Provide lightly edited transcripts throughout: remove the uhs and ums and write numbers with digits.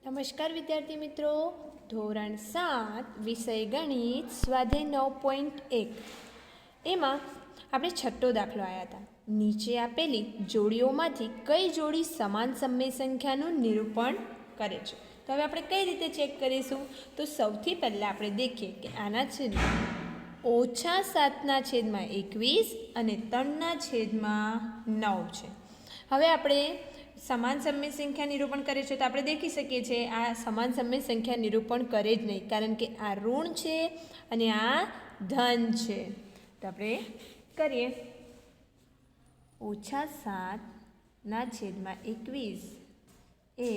નમસ્કાર વિદ્યાર્થી મિત્રો, ધોરણ 7 વિષય ગણિત સ્વાધ્યાય 9.1 એમાં આપણે છઠ્ઠો દાખલો આવ્યા હતા. નીચે આપેલી જોડીઓમાંથી કઈ જોડી સમાન સમય સંખ્યાનું નિરૂપણ કરે છે? તો હવે આપણે કઈ રીતે ચેક કરીશું? તો સૌથી પહેલાં આપણે દેખીએ કે આના છેદમાં -7/21 અને 3/9 છે. હવે આપણે સમાન સમય સંખ્યા નિરૂપણ કરે છે તો આપણે દેખી શકીએ છીએ આ સમાન સમય સંખ્યા નિરૂપણ કરે જ નહીં, કારણ કે આ ઋણ છે અને આ ધન છે. તો આપણે કરીએ. -7/21 એ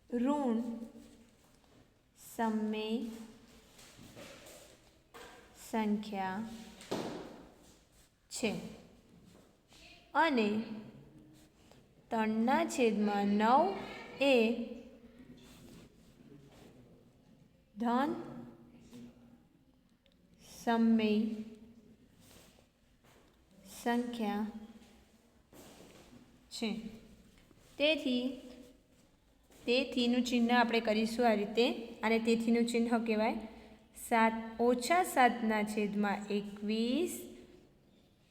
ઋણ સમય સંખ્યા છે અને 3/9 એ ધન સમય સંખ્યા છે. તેથીનું ચિહ્ન આપણે કરીશું આ રીતે, અને તેથીનું ચિહ્ન કહેવાય -7/21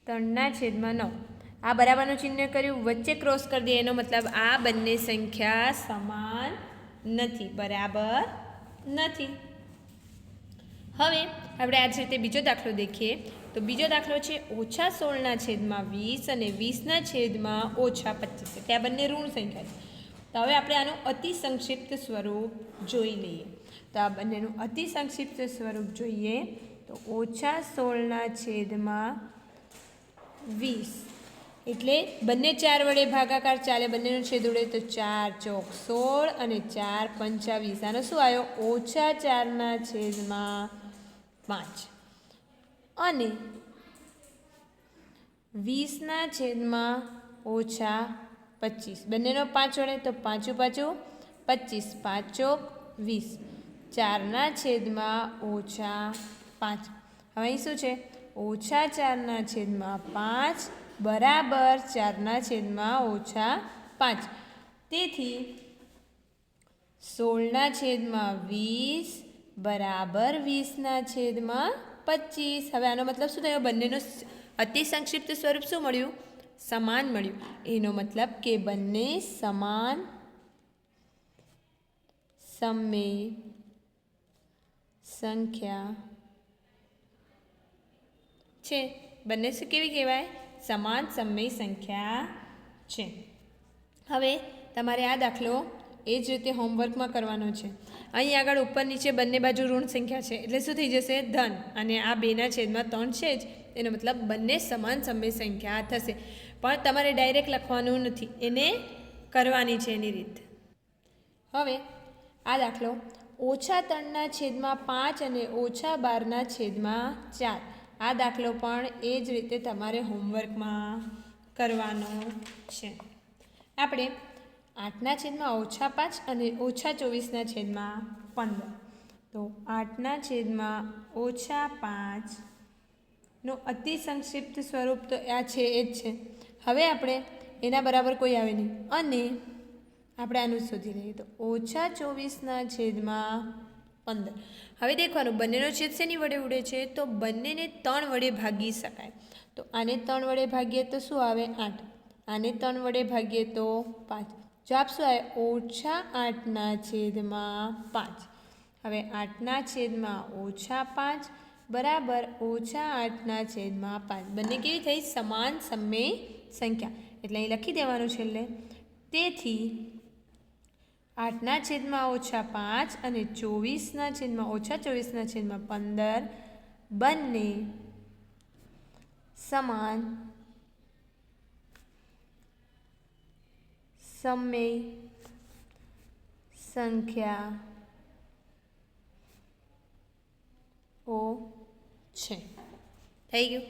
3/9. આ બરાબરનું ચિહ્ન કર્યું, વચ્ચે ક્રોસ કરી દઈએ, એનો મતલબ આ બંને સંખ્યા સમાન નથી, બરાબર નથી. હવે આપણે આ જ રીતે બીજો દાખલો દેખીએ. તો બીજો દાખલો છે -16/20 અને 20/25. આ બંને ઋણ સંખ્યા છે. તો હવે આપણે આનું અતિ સંક્ષિપ્ત સ્વરૂપ જોઈ લઈએ. તો આ બંનેનું અતિ સંક્ષિપ્ત સ્વરૂપ જોઈએ તો -16/20 એટલે બંને 4 વડે ભાગાકાર ચાલે, બંનેનો છેદ ઉડે તો 4 ચોક 16 અને 4 પંચા 20. આનો શું આવ્યો? -4/5 અને 20/25. બંનેનો 5 વડે તો 5 × 5 = 25, 5 ચોક 20, 4/5. હવે અહીં શું છે? -4/5 બરાબર 4/5. તેથી 16/20 બરાબર 20/25. હવે આનો મતલબ શું થયો? બંનેનો અતિ સંક્ષિપ્ત સ્વરૂપ શું મળ્યું? સમાન મળ્યું. એનો મતલબ કે બંને સમાન સમય સંખ્યા છે. બંને શું કેવી કહેવાય? સમાન સમય સંખ્યા છે. હવે તમારે આ દાખલો એ જ રીતે હોમવર્કમાં કરવાનો છે. અહીં આગળ ઉપર નીચે બંને બાજુ ઋણ સંખ્યા છે એટલે શું થઈ જશે? ધન. અને આ 2/3 છે જ, એનો મતલબ બંને સમાન સમય સંખ્યા થશે. પણ તમારે ડાયરેક્ટ લખવાનું નથી, એને કરવાની છે એની રીત. હવે આ દાખલો -3/5 અને -12/4. આ દાખલો પણ એ જ રીતે તમારે હોમવર્કમાં કરવાનો છે. આપણે 8/-5 અને -24/15. તો 8/-5 નો અતિ સંક્ષિપ્ત સ્વરૂપ તો આ છે એ જ છે. હવે આપણે એના બરાબર કોઈ આવે નહીં અને આપણે આનું શોધી લઈએ. તો -24/15. હવે દેખવાનું બંનેનો છેદ શેની વડે ઉડે છે? તો બંનેને 3 વડે ભાગી શકાય. તો આને 3 વડે ભાગીએ તો શું આવે? 8. આને 3 વડે ભાગીએ તો 5. જવાબ શું આવે? -8/5. હવે 8/5 બરાબર -8/5. બંને કેવી થઈ? સમાન સમય સંખ્યા. એટલે અહીં લખી દેવાનું છેલ્લે. તેથી 8/5 અને -24/15 બંને સમાન સમય સંખ્યા છે. થઈ ગયું.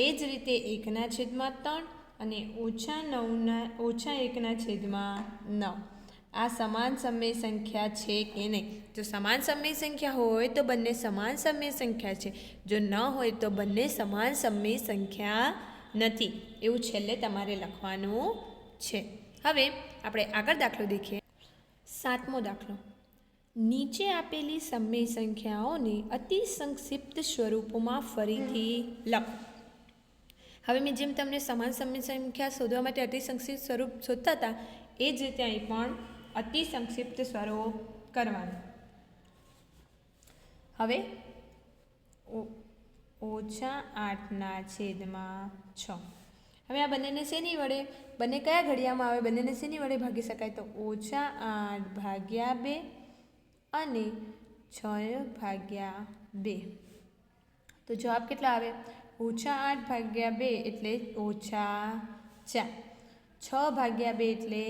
એ જ રીતે 1/3 અને -1/9 આ સમાન સમય સંખ્યા છે કે નહીં? જો સમાન સમય સંખ્યા હોય તો બંને સમાન સમય સંખ્યા છે, જો ન હોય તો બંને સમાન સમય સંખ્યા નથી. એવું છેલ્લે તમારે લખવાનું છે. હવે આપણે આગળ દાખલો દેખીએ. સાતમો દાખલો. નીચે આપેલી સમય સંખ્યાઓને અતિ સંક્ષિપ્ત સ્વરૂપોમાં ફરીથી લખો. હવે મેં જેમ તમને સમાન સમય સંખ્યા શોધવા માટે અતિ સંક્ષિપ્ત સ્વરૂપ શોધતા હતા એ જ રીતે અહીં પણ અતિ સંક્ષિપ્ત સ્વરૂપ કરવાનું. હવે -8/6. હવે આ બંનેને શેની વડે, બંને કયા ઘડિયામાં આવે, બંનેને શેની વડે ભાગી શકાય? તો -8/2 અને 6/2. તો જવાબ કેટલા આવે? -8/2 એટલે -4. 6/2 એટલે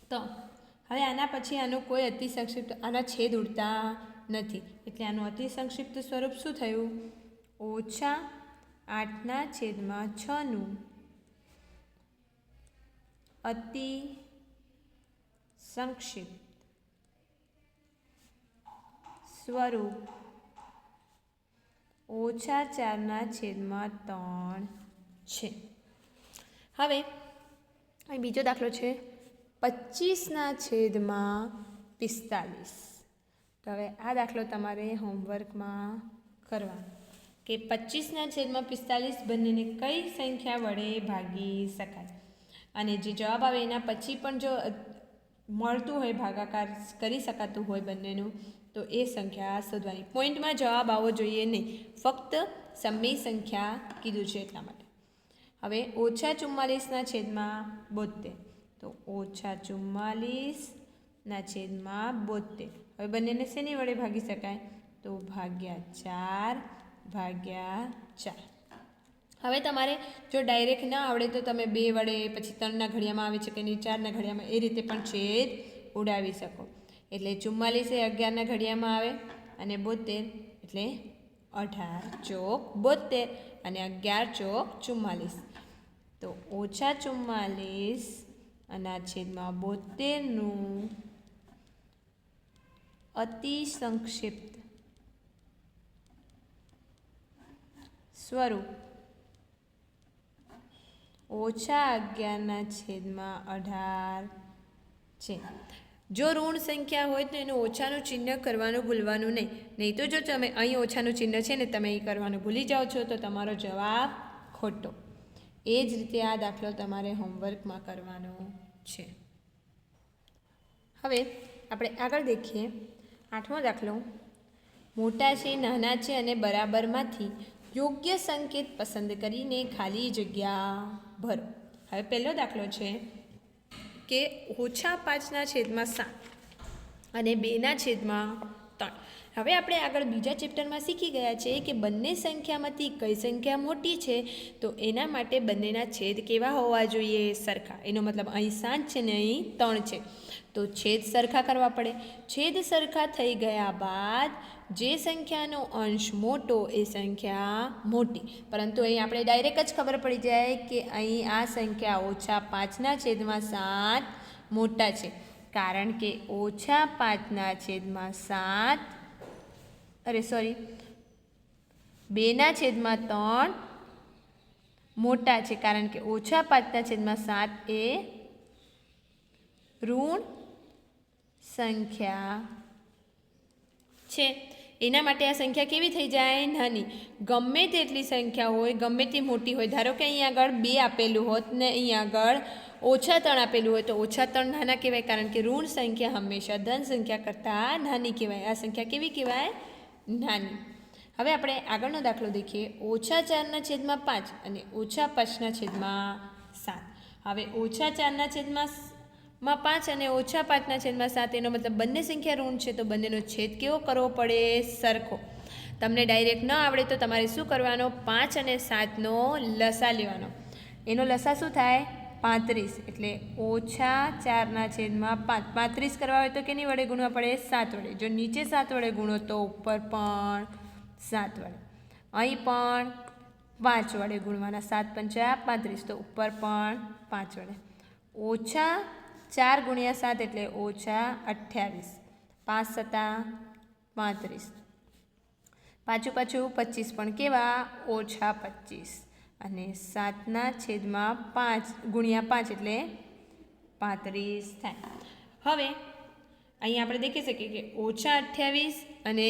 3. હવે આના પછી આનું કોઈ અતિ સંક્ષિપ્ત, આના છેદ ઉડતા નથી એટલે આનું અતિ સંક્ષિપ્ત સ્વરૂપ શું થયું? -8/6 અતિ સંક્ષિપ્ત સ્વરૂપ -4/3 છે. હવે અહીં બીજો દાખલો છે 25/45. તો હવે આ દાખલો તમારે હોમવર્કમાં કરવાનો કે 25/45 બંનેને કઈ સંખ્યા વડે ભાગી શકાય, અને જે જવાબ આવે એના પછી પણ જો મળતું હોય, ભાગાકાર કરી શકાતું હોય બંનેનું, તો એ સંખ્યા શોધવાની. પોઈન્ટમાં જવાબ આવવો જોઈએ નહીં, ફક્ત સમય સંખ્યા કીધું છે એટલા માટે. હવે -44/72. તો -44/72. હવે બંનેને શેની વડે ભાગી શકાય? તો /4/4. હવે તમારે જો ડાયરેક્ટ ના આવડે તો તમે 2 વડે, પછી 3ના ઘડિયામાં આવે છે કે નહીં, 4ના ઘડિયામાં, એ રીતે પણ છેદ ઉડાવી શકો. એટલે 44 એ 11ના ઘડિયામાં આવે અને 72 એટલે 18 ચોક 72 અને 11 ચોક 44. તો -44/72નું અતિ સંક્ષિપ્ત સ્વરૂપ -11/18 છે. જો ઋણ સંખ્યા હોય તો એનું ઓછાનું ચિહ્ન કરવાનું ભૂલવાનું નહીં તો જો તમે અહીં ઓછાનું ચિહ્ન છે ને તમે એ કરવાનું ભૂલી જાઓ છો તો તમારો જવાબ ખોટો. એ જ રીતે આ દાખલો તમારે હોમવર્કમાં કરવાનો છે. હવે આપણે આગળ દેખીએ 8મો દાખલો. મોટા છે, નાના છે અને બરાબરમાંથી યોગ્ય સંકેત પસંદ કરીને ખાલી જગ્યા ભરો. હવે પહેલો દાખલો છે કે -5/7 અને 2/3. હવે આપણે આગળ બીજા ચેપ્ટરમાં શીખી ગયા છે કે બંને સંખ્યામાંથી કઈ સંખ્યા મોટી છે, તો એના માટે બંનેના છેદ કેવા હોવા જોઈએ? સરખા. એનો મતલબ અહીં 7 છે ને અહીં 3 છે, તો છેદ સરખા કરવા પડે. છેદ સરખા થઈ ગયા બાદ જે સંખ્યાનો અંશ મોટો એ સંખ્યા મોટી. પરંતુ અહીં આપણે ડાયરેક્ટ જ ખબર પડી જાય કે અહીં આ સંખ્યા -5/7 મોટા છે, કારણ કે -5/7 2/3 મોટા છે, કારણ કે -5/7 એ ઋણ સંખ્યા છે. એના માટે આ સંખ્યા કેવી થઈ જાય? નાની. ગમે તેટલી સંખ્યા હોય, ગમે તે મોટી હોય, ધારો કે અહીં આગળ 2 આપેલું હોત ને અહીં આગળ -3 આપેલું હોય તો -3 નાના કહેવાય, કારણ કે ઋણ સંખ્યા હંમેશા ધન સંખ્યા કરતાં નાની કહેવાય. આ સંખ્યા કેવી કહેવાય? નાની. હવે આપણે આગળનો દાખલો દેખીએ. -4/5 અને -5/7. હવે -4/5 અને -5/7 એનો મતલબ બંને સંખ્યા ઋણ છે, તો બંનેનો છેદ કેવો કરવો પડે? સરખો. તમને ડાયરેક્ટ ન આવડે તો તમારે શું કરવાનો? 5 અને 7નો લસા લેવાનો. એનો લસા શું થાય? 35. એટલે -4/5. 35 કરવા હોય તો કેની વડે ગુણવા પડે? 7 વડે. જો નીચે 7 વડે ગુણો તો ઉપર પણ 7 વડે. અહીં પણ 5 વડે ગુણવાના. 7 × 5 = 35, તો ઉપર પણ 5 વડે. -4 × 7 એટલે -28. 5 × 7 = 35. પાછું 25 પણ કેવા? -25. અને 7/5 × 5 એટલે 35 થાય. હવે અહીંયા આપણે દેખી શકીએ કે -28 અને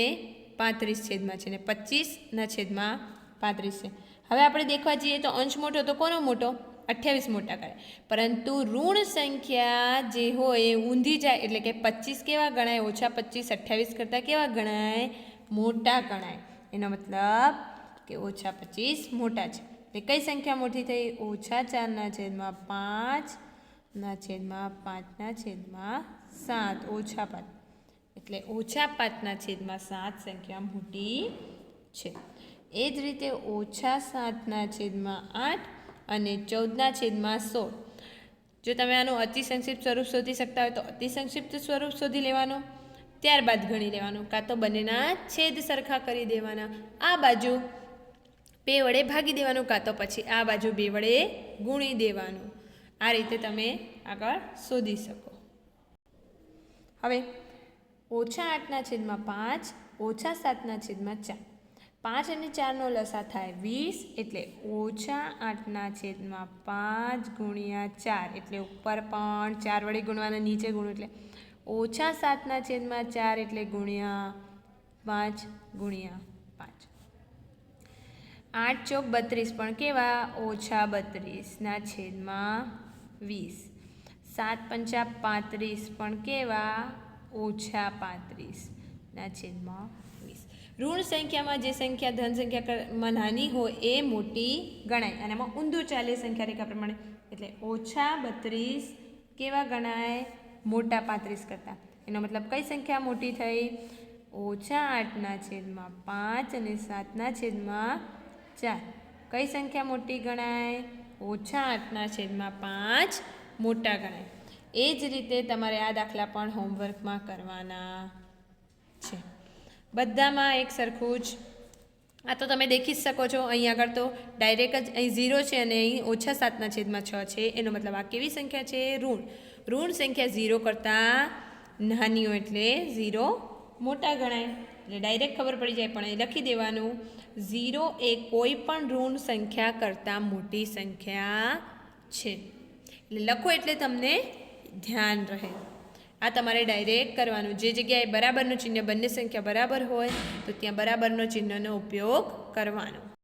35 છેદમાં છે અને 25/35 છે. હવે આપણે દેખવા જઈએ તો અંશ મોટો તો કોનો મોટો? 28 મોટા ગણાય. પરંતુ ઋણ સંખ્યા જે હોય એ ઊંધી જાય એટલે કે 25 કેવા ગણાય? -25 28 કરતાં કેવા ગણાય? મોટા ગણાય. એનો મતલબ કે -25 મોટા છે. એટલે કઈ સંખ્યા મોટી થઈ? -4/5/5/7 એટલે -5/7 સંખ્યા મોટી છે. એ જ રીતે -7/8 અને 14/16. જો તમે આનું અતિ સંક્ષિપ્ત સ્વરૂપ શોધી શકતા હોય તો અતિ સંક્ષિપ્ત સ્વરૂપ શોધી લેવાનું, ત્યારબાદ ગણી લેવાનું, કાં તો બંનેના છેદ સરખા કરી દેવાના, આ બાજુ 2 વડે ભાગી દેવાનું, કાં તો પછી આ બાજુ 2 વડે ગુણી દેવાનું. આ રીતે તમે આગળ શોધી શકો. હવે -8/5 -7/4. 5 અને 4નો લસા થાય 20 એટલે -8/5 ગુણ્યા 4 એટલે ઉપર પણ 4 વડે ગુણવાના, નીચે ગુણો એટલે -7/4 એટલે ગુણ્યા 5 ગુણ્યા 5. 8 ચોક 32 પણ કેવા? -32/20. 7 પંચા 35 પણ કેવા? -35/20. ઋણ સંખ્યામાં જે સંખ્યા ધન સંખ્યામાં નાની હોય એ મોટી ગણાય અને એમાં ઊંધું ચાલે સંખ્યા રેખા પ્રમાણે. એટલે -32 કેવા ગણાય? મોટા 35 કરતાં. એનો મતલબ કઈ સંખ્યા મોટી થઈ? -8/5 અને 7/4. કઈ સંખ્યા મોટી ગણાય? -8/5 મોટા ગણાય. એ જ રીતે તમારે આ દાખલા પણ હોમવર્કમાં કરવાના છે. બધામાં એક સરખું જ. આ તો તમે દેખી જ શકો છો. અહીં આગળ તો ડાયરેક્ટ જ અહીં 0 છે અને અહીં -7/6 છે. એનો મતલબ આ કેવી સંખ્યા છે? ઋણ સંખ્યા 0 કરતાં નાની હોય એટલે 0 મોટા ગણાય. એટલે ડાયરેક્ટ ખબર પડી જાય, પણ એ લખી દેવાનું 0 એ કોઈ પણ ઋણ સંખ્યા કરતાં મોટી સંખ્યા છે. એટલે લખો એટલે તમને ધ્યાન રહે. આ તમારે ડાયરેક્ટ કરવાનું. જે જગ્યાએ બરાબરનું ચિહ્ન બંને સંખ્યા બરાબર હોય તો ત્યાં બરાબરનો ચિહ્નનો ઉપયોગ કરવાનો.